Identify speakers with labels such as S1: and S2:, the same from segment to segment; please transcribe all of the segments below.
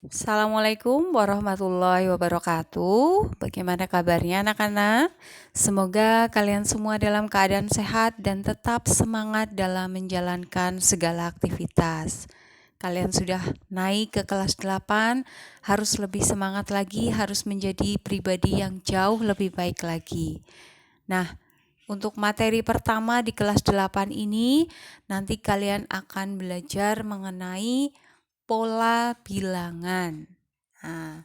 S1: Assalamualaikum warahmatullahi wabarakatuh. Bagaimana kabarnya anak-anak? Semoga kalian semua dalam keadaan sehat dan tetap semangat dalam menjalankan segala aktivitas. Kalian sudah naik ke kelas 8, harus lebih semangat lagi, harus menjadi pribadi yang jauh lebih baik lagi. Nah, untuk materi pertama di kelas 8 ini, nanti kalian akan belajar mengenai pola bilangan. Nah,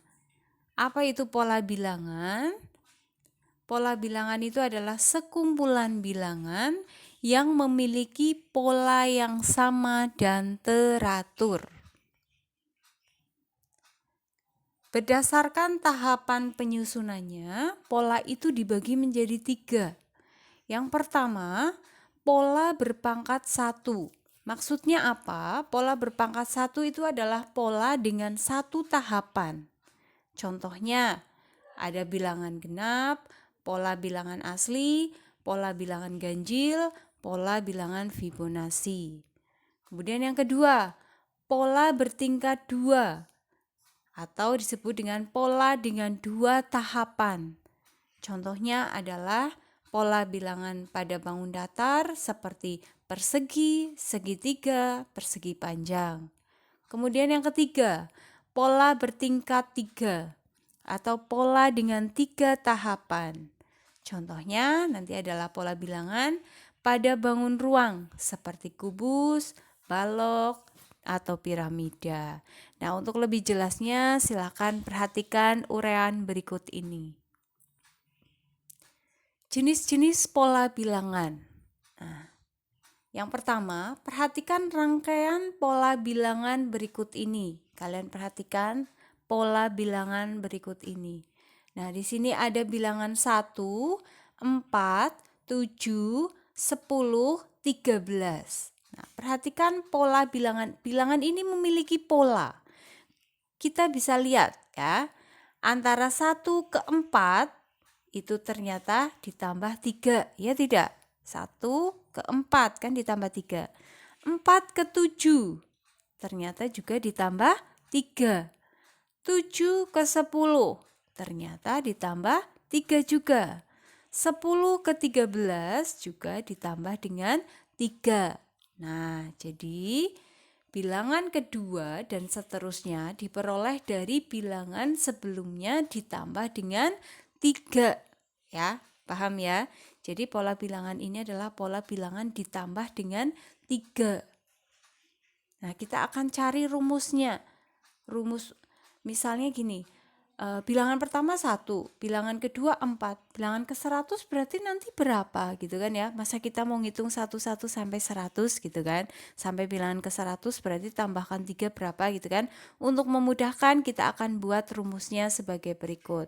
S1: apa itu pola bilangan? Pola bilangan itu adalah sekumpulan bilangan yang memiliki pola yang sama dan teratur. Berdasarkan tahapan penyusunannya, pola itu dibagi menjadi 3. Yang pertama, pola berpangkat 1. Maksudnya apa? Pola berpangkat 1 itu adalah pola dengan 1 tahapan. Contohnya, ada bilangan genap, pola bilangan asli, pola bilangan ganjil, pola bilangan Fibonacci. Kemudian yang kedua, pola bertingkat 2 atau disebut dengan pola dengan 2 tahapan. Contohnya adalah pola bilangan pada bangun datar seperti persegi, segitiga, persegi panjang. Kemudian yang ketiga, pola bertingkat 3 atau pola dengan 3 tahapan. Contohnya nanti adalah pola bilangan pada bangun ruang seperti kubus, balok, atau piramida. Nah, untuk lebih jelasnya silakan perhatikan uraian berikut ini. Jenis-jenis pola bilangan. Nah, yang pertama, perhatikan rangkaian pola bilangan berikut ini. Kalian perhatikan pola bilangan berikut ini. Nah, di sini ada bilangan 1, 4, 7, 10, 13. Nah, perhatikan pola bilangan. Bilangan ini memiliki pola. Kita bisa lihat ya, antara 1 ke 4 itu ternyata ditambah 3, ya tidak? 1 ke 4 kan ditambah 3. 4 ke 7 ternyata juga ditambah 3. 7 ke 10 ternyata ditambah 3 juga. 10 ke 13 juga ditambah dengan 3. Nah, jadi bilangan kedua dan seterusnya diperoleh dari bilangan sebelumnya ditambah dengan 3. Ya, paham ya? Jadi pola bilangan ini adalah pola bilangan ditambah dengan 3. Nah, kita akan cari rumusnya. Rumus misalnya gini, bilangan pertama 1, bilangan kedua 4, bilangan ke 100 berarti nanti berapa gitu kan ya. Masa kita mau ngitung 1 sampai 100 gitu kan. Sampai bilangan ke 100 berarti tambahkan 3 berapa gitu kan. Untuk memudahkan kita akan buat rumusnya sebagai berikut.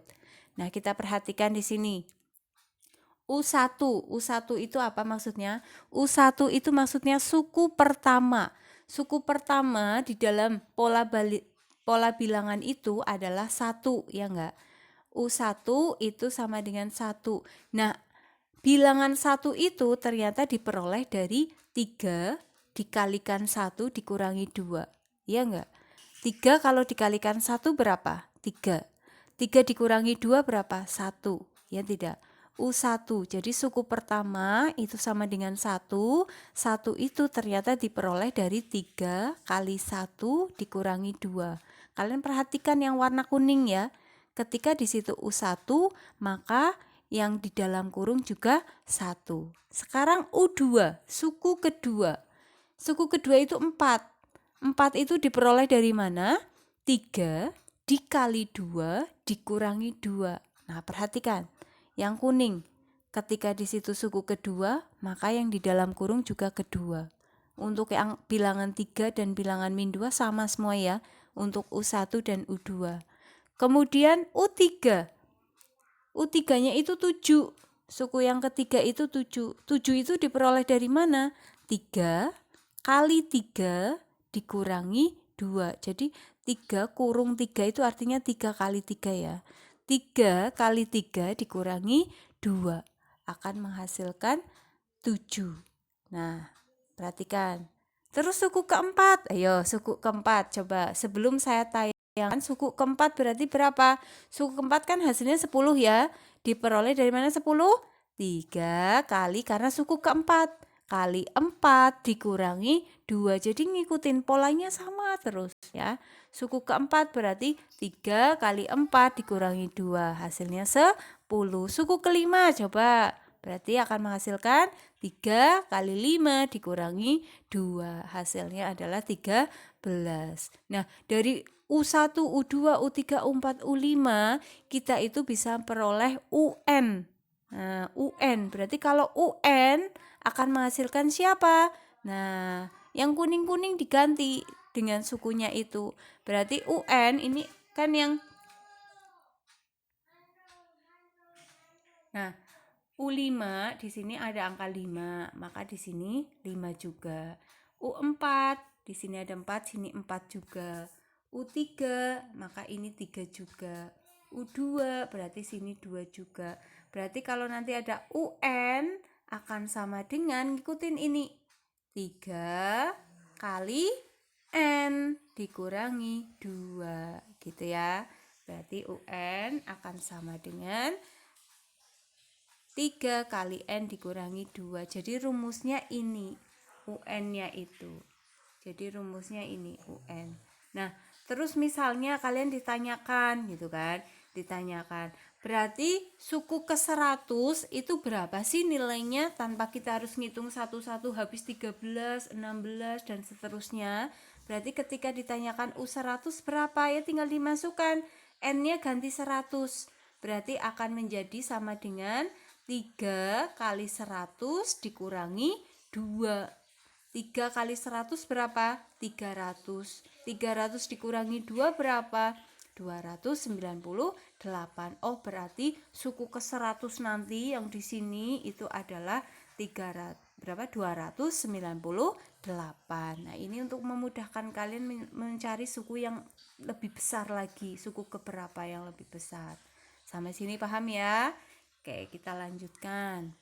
S1: Nah, kita perhatikan di sini. U1 itu apa maksudnya? U1 itu maksudnya suku pertama. Suku pertama di dalam pola bilangan itu adalah 1, ya enggak? U1 itu sama dengan 1. Nah, bilangan 1 itu ternyata diperoleh dari 3 dikalikan 1 dikurangi 2. Ya enggak? 3 kalau dikalikan 1 berapa? 3. 3 dikurangi 2 berapa? 1. Ya tidak? U1. Jadi suku pertama itu sama dengan 1. 1 itu ternyata diperoleh dari 3 kali 1 dikurangi 2. Kalian perhatikan yang warna kuning ya. Ketika di situ U1, maka yang di dalam kurung juga 1. Sekarang U2, suku kedua. Suku kedua itu 4. 4 itu diperoleh dari mana? 3 dikali 2 dikurangi 2. Nah, perhatikan. Yang kuning, ketika di situ suku kedua, maka yang di dalam kurung juga kedua. Untuk yang bilangan 3 dan bilangan min 2 sama semua ya, untuk U1 dan U2. Kemudian U3. U3-nya itu 7. Suku yang ketiga itu 7. 7 itu diperoleh dari mana? 3 kali 3 dikurangi 2. Jadi 3 kurung 3 itu artinya 3 kali 3 ya. 3 kali 3 dikurangi 2 akan menghasilkan 7. Nah, perhatikan. Terus suku keempat. Ayo, suku keempat. Coba sebelum saya tanya Yang suku keempat berarti berapa? Suku keempat kan hasilnya 10 ya. Diperoleh dari mana 10? 3 kali karena suku keempat. Kali 4 dikurangi 2. Jadi ngikutin polanya sama terus ya. Suku keempat berarti 3 kali 4 dikurangi 2. Hasilnya 10. Suku kelima coba. Berarti akan menghasilkan 3 kali 5 dikurangi 2. Hasilnya adalah 13. Nah, dari U1, U2, U3, U4, U5 kita itu bisa peroleh UN. Nah, UN berarti kalau UN akan menghasilkan siapa? Nah, yang kuning-kuning diganti dengan sukunya itu. Berarti UN ini kan yang Nah, U5 di sini ada angka 5, maka di sini 5 juga. U4 di sini ada 4, sini 4 juga. U3 maka ini 3 juga. U2 berarti sini 2 juga. Berarti kalau nanti ada UN akan sama dengan ngikutin ini. 3 kali N dikurangi 2 gitu ya. Berarti UN akan sama dengan 3 kali N dikurangi 2. Jadi rumusnya ini, UN-nya itu. Jadi rumusnya ini, UN. Nah, terus misalnya kalian ditanyakan gitu kan, ditanyakan. Berarti suku ke-100 itu berapa sih nilainya tanpa kita harus ngitung satu-satu habis 13, 16 dan seterusnya. Berarti ketika ditanyakan U100 berapa ya tinggal dimasukkan. N-nya ganti 100. Berarti akan menjadi sama dengan 3 kali 100 dikurangi 2. 3 kali 100 berapa? 300. 300 dikurangi 2 berapa? 298. Oh, berarti suku ke-100 nanti yang di sini itu adalah 300 berapa? 298. Nah, ini untuk memudahkan kalian mencari suku yang lebih besar lagi, suku keberapa yang lebih besar. Sampai sini paham ya? Oke, kita lanjutkan.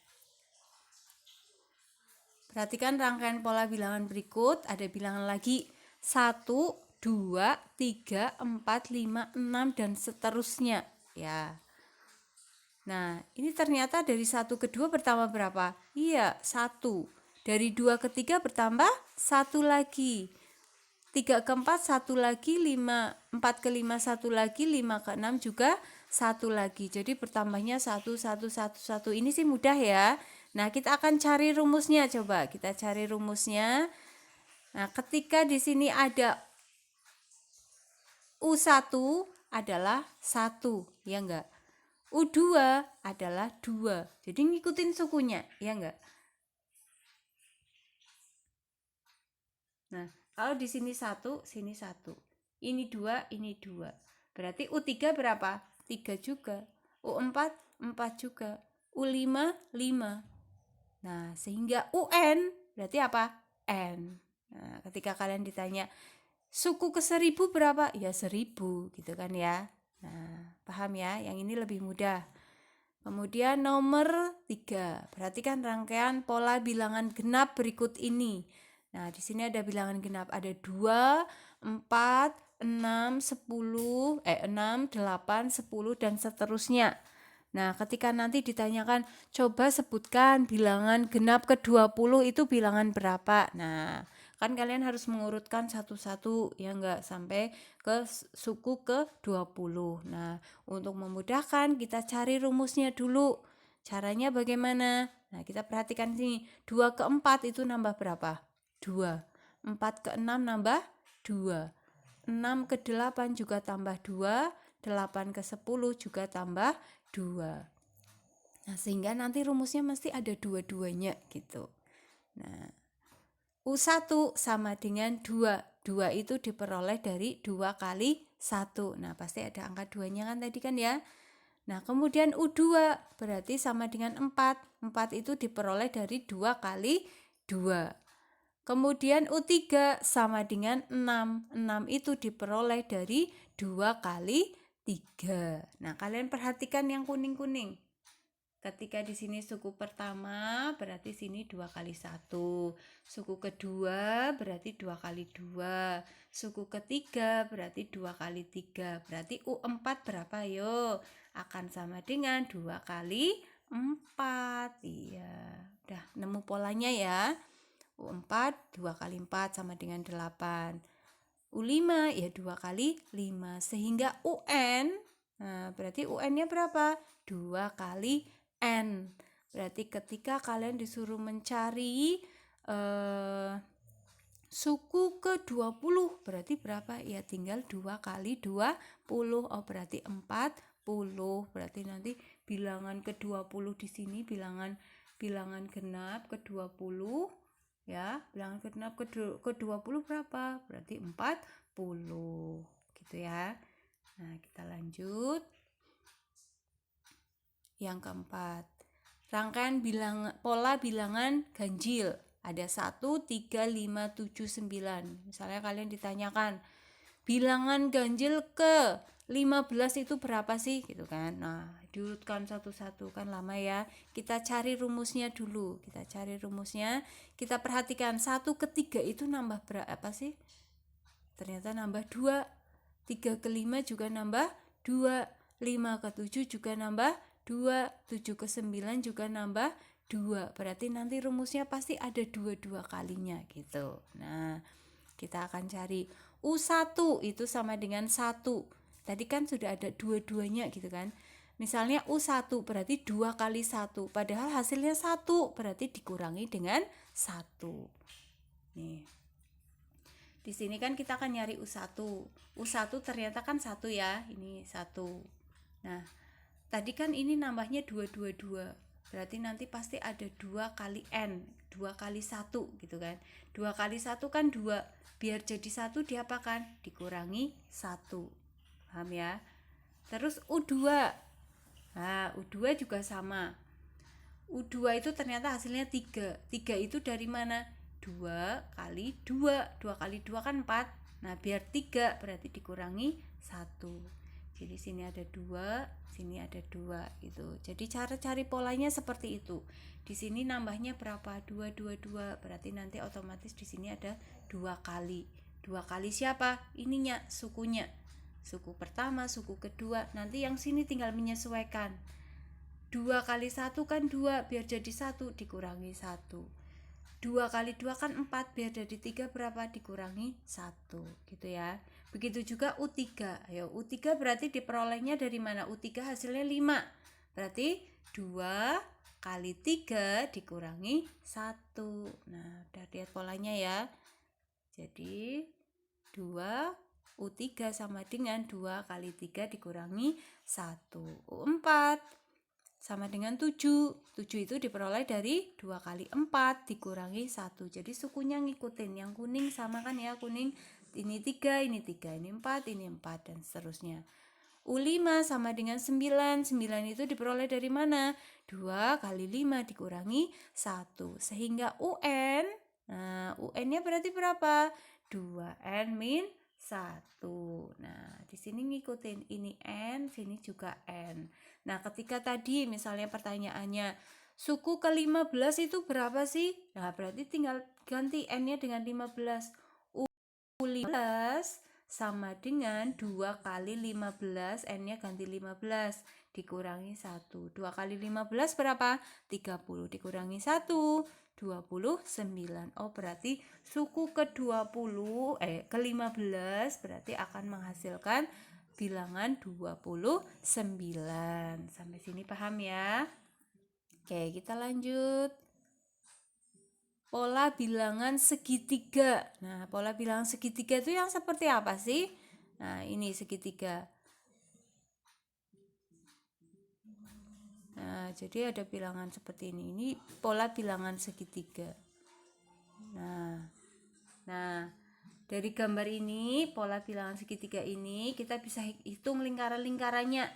S1: Perhatikan rangkaian pola bilangan berikut. Ada bilangan lagi 1, 2, 3, 4, 5, 6 dan seterusnya ya. Nah, ini ternyata dari 1 ke 2 bertambah berapa? Iya, 1. Dari 2 ke 3 bertambah 1 lagi. 3 ke 4 1 lagi, 4 ke 5 1 lagi, 5 ke 6 juga 1 lagi. Jadi bertambahnya 1 1 1 1. Ini sih mudah ya. Nah, kita akan cari rumusnya, coba kita cari rumusnya. Nah, ketika di sini ada U1 adalah 1, ya enggak? U2 adalah 2. Jadi ngikutin sukunya, ya enggak? Nah, kalau di sini 1, sini 1. Ini 2, ini 2. Berarti U3 berapa? 3 juga. U4, 4 juga. U5, 5. Nah, sehingga UN berarti apa? N. Nah, ketika kalian ditanya suku ke 1000 berapa? Ya 1000 gitu kan ya. Nah, paham ya? Yang ini lebih mudah. Kemudian nomor 3. Perhatikan rangkaian pola bilangan genap berikut ini. Nah, di sini ada bilangan genap. Ada 2, 4, 6, 10, 6, 8, 10 dan seterusnya. Nah, ketika nanti ditanyakan, coba sebutkan bilangan genap ke-20 itu bilangan berapa? Nah, kan kalian harus mengurutkan satu-satu ya enggak sampai ke suku ke-20. Nah, untuk memudahkan kita cari rumusnya dulu. Caranya bagaimana? Nah, kita perhatikan sini. 2 ke 4 itu nambah berapa? 2. 4 ke 6 nambah 2. 6 ke 8 juga tambah 2. 8 ke 10 juga tambah 2. Nah, sehingga nanti rumusnya mesti ada dua-duanya gitu. Nah, U1 sama dengan 2. 2 itu diperoleh dari 2 kali 1. Nah, pasti ada angka 2-nya kan tadi kan ya. Nah, kemudian U2 berarti sama dengan 4. 4 itu diperoleh dari 2 kali 2. Kemudian U3 sama dengan 6. 6 itu diperoleh dari 2 kali 3. Nah, kalian perhatikan yang kuning-kuning. Ketika di sini suku pertama berarti sini 2 kali 1. Suku kedua berarti 2 kali 2. Suku ketiga berarti 2 kali 3. Berarti U4 berapa yo? Akan sama dengan 2 kali 4. Iya. Udah nemu polanya ya. U4 2 kali 4 sama dengan 8. U5 ya 2 kali 5. Sehingga UN, nah berarti UN-nya berapa? 2 kali N. Berarti ketika kalian disuruh mencari suku ke-20 berarti berapa? Ya tinggal 2 kali 20. Oh berarti 40. Berarti nanti bilangan ke-20 di sini bilangan genap ke-20 ya. Bilangan genap ke-20 berapa? Berarti 40. Gitu ya. Nah, kita lanjut. Yang keempat, rangkaian pola bilangan ganjil. Ada 1, 3, 5, 7, 9. Misalnya kalian ditanyakan, bilangan ganjil ke 15 itu berapa sih? Gitu kan. Nah, diurutkan satu-satu, kan lama ya. Kita cari rumusnya dulu. Kita perhatikan 1 ke 3 itu nambah berapa sih? Ternyata nambah 2. 3 ke 5 juga nambah 2. 5 ke 7 juga nambah 2, 7 ke 9 juga nambah 2. Berarti nanti rumusnya pasti ada 2 kalinya gitu. Nah, kita akan cari U1 itu sama dengan 1. Tadi kan sudah ada dua-duanya gitu kan. Misalnya U1 berarti 2 kali 1. Padahal hasilnya 1, berarti dikurangi dengan 1. Nih. Di sini kan kita akan nyari U1. U1 ternyata kan 1 ya. Ini 1. Nah, tadi kan ini nambahnya 2. Berarti nanti pasti ada 2 kali N, 2 kali 1 gitu kan. 2 kali 1 kan 2. Biar jadi 1 diapakan? Dikurangi 1. Paham ya? Terus U2. Nah, U2 juga sama. U2 itu ternyata hasilnya 3. 3 itu dari mana? 2 kali 2. 2 kali 2 kan 4. Nah, biar 3 berarti dikurangi 1. Jadi sini ada 2, sini ada 2 gitu. Jadi cara cari polanya seperti itu. Di sini nambahnya berapa? 2, 2, 2. Berarti nanti otomatis di sini ada 2 kali. 2 kali siapa? Ininya, sukunya. Suku pertama, suku kedua. Nanti yang sini tinggal menyesuaikan. 2 kali 1 kan 2, biar jadi 1 dikurangi 1. 2 kali 2 kan 4, biar jadi 3 berapa? Dikurangi 1 gitu ya. Begitu juga U3. Ayo, U3 berarti diperolehnya dari mana? U3 hasilnya 5. Berarti 2 kali 3 dikurangi 1. Nah, udah lihat polanya ya. Jadi 2 U3 sama dengan 2 kali 3 dikurangi 1. U4 sama dengan 7. 7 itu diperoleh dari 2 kali 4 dikurangi 1. Jadi sukunya ngikutin. Yang kuning sama kan ya, kuning ini 3, ini 3, ini 4, ini 4 dan seterusnya. U5 sama dengan 9. 9 itu diperoleh dari mana? 2 kali 5 dikurangi 1. Sehingga UN, nah UN-nya berarti berapa? 2N min 1. Nah, di sini ngikutin ini N, sini juga N. Nah, ketika tadi misalnya pertanyaannya suku ke-15 itu berapa sih? Nah, berarti tinggal ganti N-nya dengan 15. U15 sama dengan 2 kali 15, N-nya ganti 15, dikurangi 1. 2 kali 15 berapa? 30, dikurangi 1, 29. Oh, berarti suku ke-20, ke-15 berarti akan menghasilkan bilangan 29. Sampai sini paham ya? Oke, kita lanjut. Pola bilangan segitiga. Nah, pola bilangan segitiga itu yang seperti apa sih? Nah, ini segitiga. Nah, jadi ada bilangan seperti ini. Ini pola bilangan segitiga. Nah, dari gambar ini, pola bilangan segitiga ini, kita bisa hitung lingkaran-lingkarannya.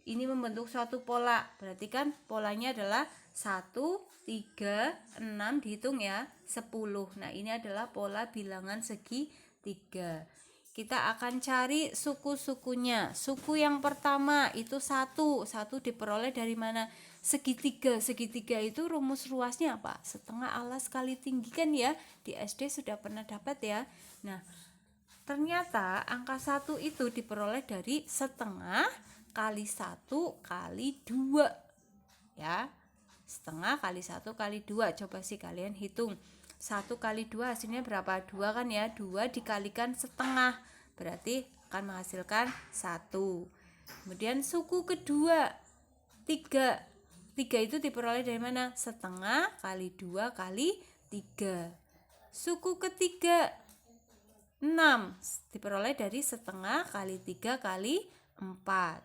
S1: Ini membentuk suatu pola. Berarti kan polanya adalah 1, 3, 6 dihitung ya, 10. Nah, ini adalah pola bilangan segitiga. kita akan cari suku-sukunya. Suku yang pertama itu 1. 1 diperoleh dari mana? Segitiga. Segitiga itu rumus ruasnya apa? Setengah alas kali tinggi, kan ya? Di SD sudah pernah dapat ya. Nah, ternyata angka 1 itu diperoleh dari setengah kali 1 kali 2. Ya. Setengah kali 1 kali 2. Coba sih kalian hitung. 1 kali 2 hasilnya berapa? 2 kan ya. 2 dikalikan setengah, berarti akan menghasilkan 1. Kemudian suku kedua 3. 3 itu diperoleh dari mana? Setengah kali 2 kali 3. Suku ketiga 6 diperoleh dari setengah kali 3 kali 4.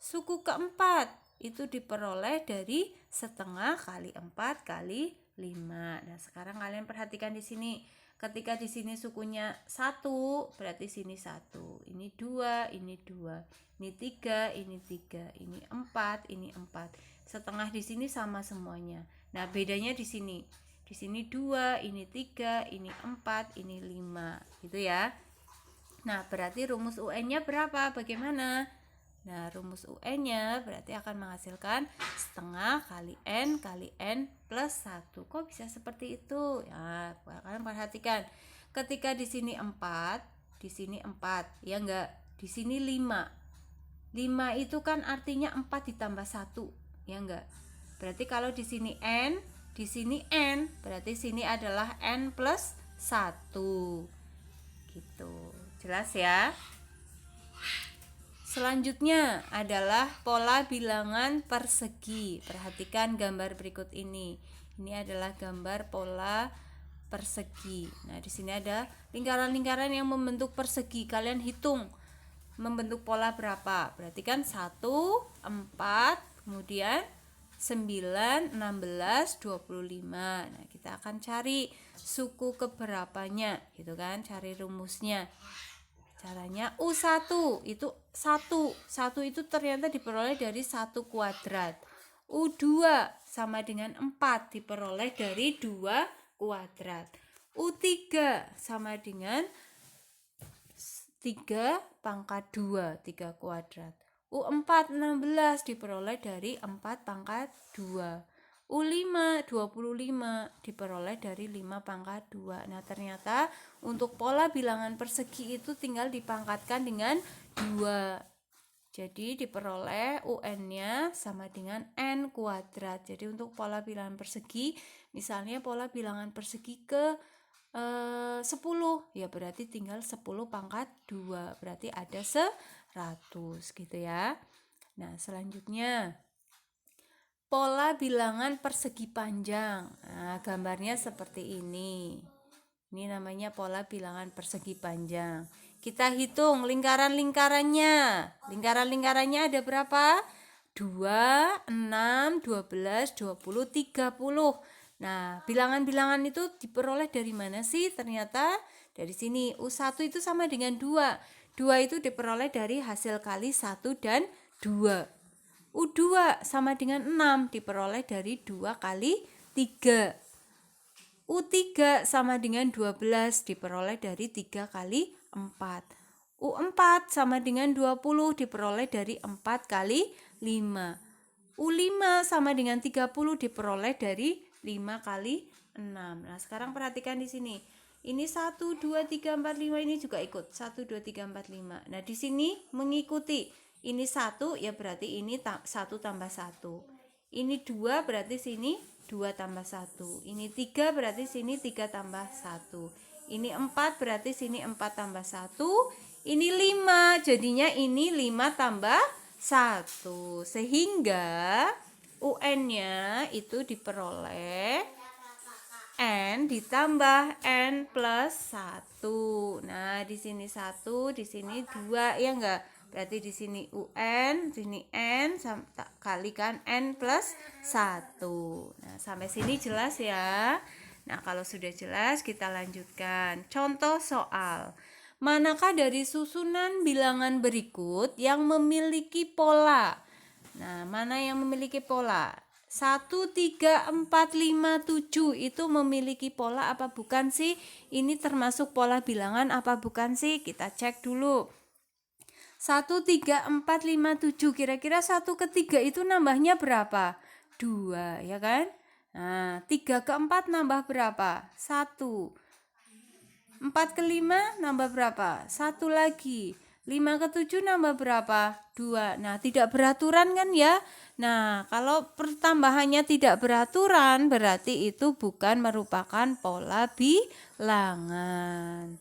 S1: Suku keempat itu diperoleh dari setengah kali 4 kali 5. Nah, sekarang kalian perhatikan di sini. Ketika di sini sukunya 1, berarti sini 1. Ini 2, ini 2. Ini 3, ini 3. Ini 4, ini 4. Setengah di sini sama semuanya. Nah, bedanya di sini. Di sini 2, ini 3, ini 4, ini 5. Gitu ya. Nah, berarti rumus UN-nya berapa? Bagaimana? Nah, rumus UN-nya berarti akan menghasilkan setengah kali N plus 1. Kok bisa seperti itu? Ya, kalian perhatikan. Ketika di sini 4, di sini 4, ya enggak? Di sini 5. 5 itu kan artinya 4 ditambah 1, ya enggak? Berarti kalau di sini N, di sini N, berarti sini adalah N plus 1. Gitu. Jelas ya? Selanjutnya adalah pola bilangan persegi. Perhatikan gambar berikut ini. Ini adalah gambar pola persegi. Nah, di sini ada lingkaran-lingkaran yang membentuk persegi. Kalian hitung membentuk pola berapa? Berarti kan 1, 4, kemudian 9, 16, 25. Nah, kita akan cari suku keberapanya, gitu kan? Cari rumusnya. Caranya U1 itu 1. 1 itu ternyata diperoleh dari 1 kuadrat. U2 sama dengan 4 diperoleh dari 2 kuadrat. U3 sama dengan 3 pangkat 2, 3 kuadrat. U4 16 diperoleh dari 4 pangkat 2. U5 25 diperoleh dari 5 pangkat 2. Nah, ternyata untuk pola bilangan persegi itu tinggal dipangkatkan dengan 2. Jadi diperoleh UN-nya sama dengan N kuadrat. Jadi untuk pola bilangan persegi, misalnya pola bilangan persegi ke 10, ya berarti tinggal 10 pangkat 2. Berarti ada 100 gitu ya. Nah, selanjutnya pola bilangan persegi panjang. Nah, gambarnya seperti ini. Ini namanya pola bilangan persegi panjang. Kita hitung lingkaran-lingkarannya. Lingkaran-lingkarannya ada berapa? 2, 6, 12, 20, 30. Nah, bilangan-bilangan itu diperoleh dari mana sih? Ternyata dari sini. U1 itu sama dengan 2. 2 itu diperoleh dari hasil kali 1 dan 2. U2 sama dengan 6 diperoleh dari 2 kali 3. U3 sama dengan 12 diperoleh dari 3 kali 4. U4 sama dengan 20 diperoleh dari 4 kali 5. U5 sama dengan 30 diperoleh dari 5 kali 6. Nah, sekarang perhatikan di sini. Ini 1, 2, 3, 4, 5 ini juga ikut. 1, 2, 3, 4, 5. Nah, di sini mengikuti. Ini 1 ya berarti ini 1 tambah 1. Ini 2 berarti sini 2 tambah 1. Ini 3 berarti sini 3 tambah 1. Ini 4 berarti sini 4 tambah 1. Ini 5 jadinya ini 5 tambah 1. Sehingga UN-nya itu diperoleh N ditambah N plus 1. Nah, di sini 1, di sini 2 ya enggak? Berarti di sini UN, di sini N kalikan N plus 1. Nah, sampai sini jelas ya. Nah, kalau sudah jelas kita lanjutkan. Contoh soal. Manakah dari susunan bilangan berikut yang memiliki pola? Nah, mana yang memiliki pola? 1, 3, 4, 5, 7 itu memiliki pola apa bukan sih? Ini termasuk pola bilangan apa bukan sih? Kita cek dulu. 1, 3, 4, 5, 7. Kira-kira 1 ke 3 itu nambahnya berapa? 2, ya kan? Nah, 3 ke 4 nambah berapa? 1. 4 ke 5 nambah berapa? 1 lagi. 5 ke 7 nambah berapa? 2. Nah, tidak beraturan kan ya? Nah, kalau pertambahannya tidak beraturan, berarti itu bukan merupakan pola bilangan.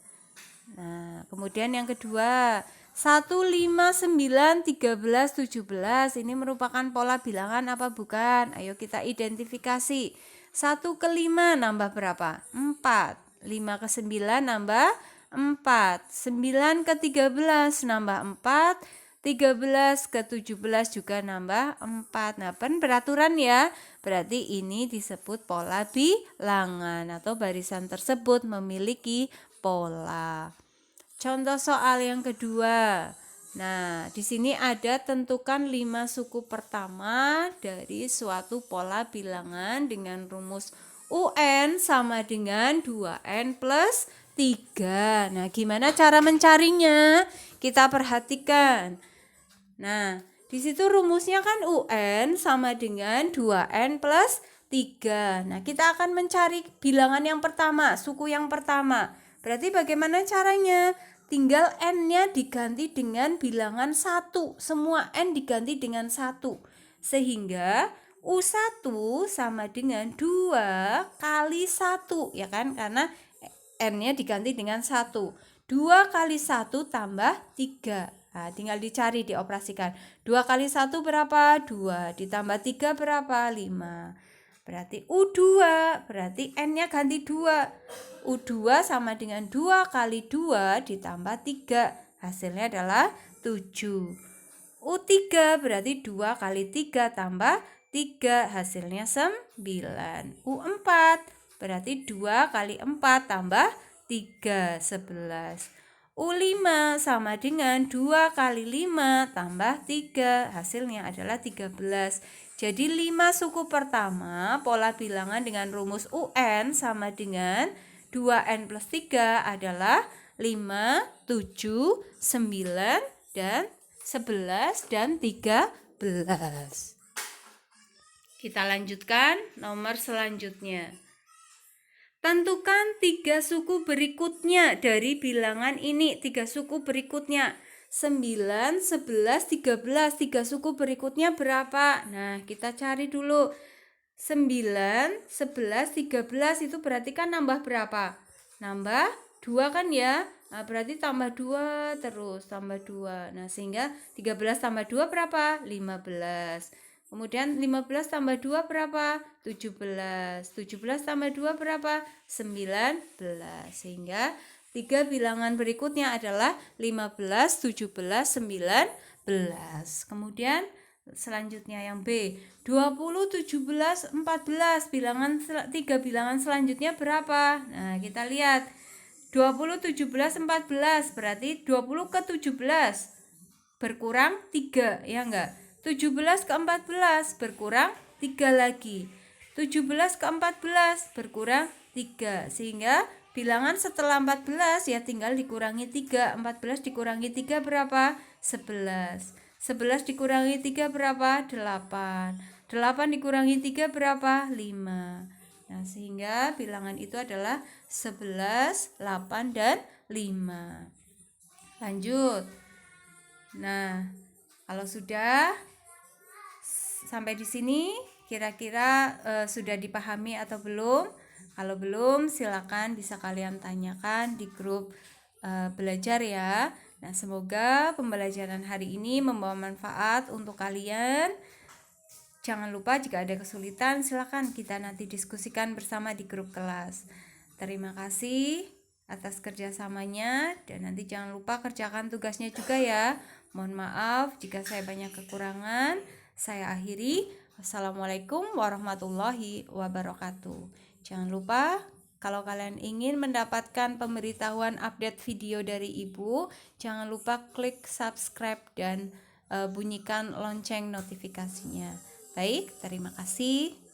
S1: Nah, kemudian yang kedua, 1, 5, 9, 13, 17. Ini merupakan pola bilangan apa bukan? Ayo kita identifikasi. 1 ke 5 nambah berapa? 4. 5 ke 9 nambah 4. 9 ke 13 nambah 4. 13 ke 17 juga nambah 4. Nah, beraturan ya. Berarti ini disebut pola bilangan atau barisan tersebut memiliki pola. Contoh soal yang kedua. Nah, di sini ada tentukan 5 suku pertama dari suatu pola bilangan dengan rumus UN sama dengan 2N plus 3. Nah, gimana cara mencarinya? Kita perhatikan. Nah, di situ rumusnya kan UN sama dengan 2N plus 3. Nah, kita akan mencari bilangan yang pertama, suku yang pertama. Berarti bagaimana caranya? Tinggal N-nya diganti dengan bilangan 1. Semua N diganti dengan 1. Sehingga U1 sama dengan 2 kali 1. Ya kan? Karena N-nya diganti dengan 1. 2 kali 1 tambah 3. Nah, tinggal dicari, dioperasikan. 2 kali 1 berapa? 2. Ditambah 3 berapa? 5. Berarti U2. Berarti N-nya ganti 2. U2 sama dengan 2 kali 2 ditambah 3. Hasilnya adalah 7. U3 berarti 2 kali 3 tambah 3. Hasilnya 9. U4 berarti 2 kali 4 tambah 3. 11. U5 sama dengan 2 kali 5 tambah 3. Hasilnya adalah 13. Jadi 5 suku pertama pola bilangan dengan rumus UN sama dengan 2N plus 3 adalah 5, 7, 9, dan 11 dan 13. Kita lanjutkan nomor selanjutnya. Tentukan 3 suku berikutnya dari bilangan ini. 3 suku berikutnya 9, 11, 13. 3 suku berikutnya berapa? Nah, kita cari dulu. 9, 11, 13 itu berarti kan nambah berapa? Nambah 2 kan ya? Nah, berarti tambah 2 terus, tambah 2. Nah, sehingga 13 tambah 2 berapa? 15. Kemudian 15 tambah 2 berapa? 17. 17 tambah 2 berapa? 19. Sehingga 3 bilangan berikutnya adalah 15, 17, 19. Kemudian selanjutnya yang B, 20, 17, 14. 3 bilangan selanjutnya berapa? Nah, kita lihat. 20, 17, 14. Berarti 20 ke 17 berkurang 3, ya enggak? 17 ke 14 berkurang 3 lagi. 17 ke 14 berkurang 3. Sehingga bilangan setelah 14 ya tinggal dikurangi 3. 14 dikurangi 3 berapa? 11. 11 dikurangi 3 berapa? 8. 8 dikurangi 3 berapa? 5. Nah, sehingga bilangan itu adalah 11, 8, dan 5. Lanjut. Nah, kalau sudah sampai di sini kira-kira sudah dipahami atau belum? Kalau belum, silakan bisa kalian tanyakan di grup belajar ya. Nah, semoga pembelajaran hari ini membawa manfaat untuk kalian. Jangan lupa jika ada kesulitan silakan kita nanti diskusikan bersama di grup kelas. Terima kasih atas kerjasamanya dan nanti jangan lupa kerjakan tugasnya juga ya. Mohon maaf jika saya banyak kekurangan. Saya akhiri. Wassalamualaikum warahmatullahi wabarakatuh. Jangan lupa kalau kalian ingin mendapatkan pemberitahuan update video dari Ibu, jangan lupa klik subscribe dan bunyikan lonceng notifikasinya. Baik, terima kasih.